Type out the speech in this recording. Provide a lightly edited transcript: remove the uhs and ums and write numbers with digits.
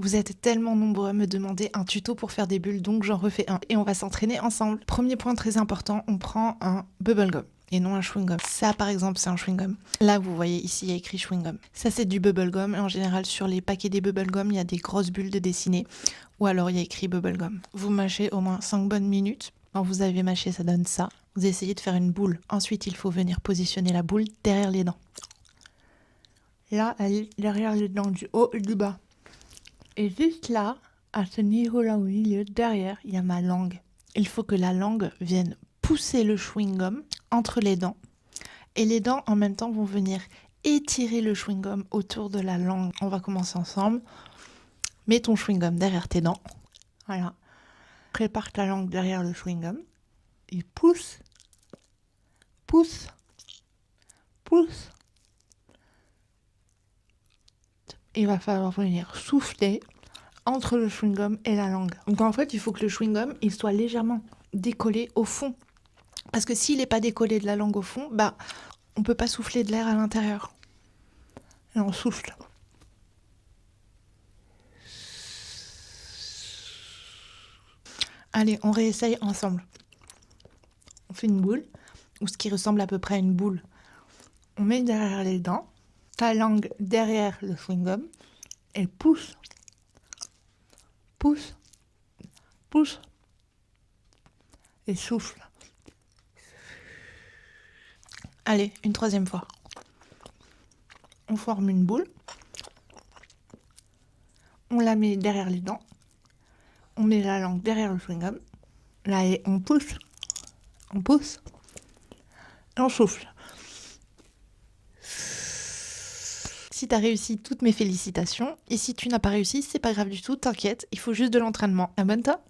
Vous êtes tellement nombreux à me demander un tuto pour faire des bulles, donc j'en refais un et on va s'entraîner ensemble. Premier point très important, on prend un bubble gum et non un chewing gum. Ça par exemple c'est un chewing gum. Là vous voyez ici il y a écrit chewing gum. Ça c'est du bubble gum et en général sur les paquets des bubble gum il y a des grosses bulles de dessinées ou alors il y a écrit bubble gum. Vous mâchez au moins 5 bonnes minutes. Quand vous avez mâché ça donne ça. Vous essayez de faire une boule. Ensuite il faut venir positionner la boule derrière les dents. Là elle est derrière les dents du haut et du bas. Et juste là, à ce niveau-là au milieu, derrière, il y a ma langue. Il faut que la langue vienne pousser le chewing-gum entre les dents. Et les dents, en même temps, vont venir étirer le chewing-gum autour de la langue. On va commencer ensemble. Mets ton chewing-gum derrière tes dents. Voilà. Prépare ta langue derrière le chewing-gum. Et pousse, pousse, pousse. Il va falloir venir souffler entre le chewing-gum et la langue. Donc en fait, il faut que le chewing-gum il soit légèrement décollé au fond. Parce que s'il n'est pas décollé de la langue au fond, bah on peut pas souffler de l'air à l'intérieur. Et on souffle. Allez, on réessaye ensemble. On fait une boule, ou ce qui ressemble à peu près à une boule. On met derrière les dents, ta langue derrière le chewing-gum, et pousse, pousse, pousse, et souffle. Allez, une troisième fois. On forme une boule. On la met derrière les dents. On met la langue derrière le chewing-gum. Là, et on pousse, et on souffle. Si tu as réussi, toutes mes félicitations. Et si tu n'as pas réussi, c'est pas grave du tout, t'inquiète, il faut juste de l'entraînement. Abonne-toi.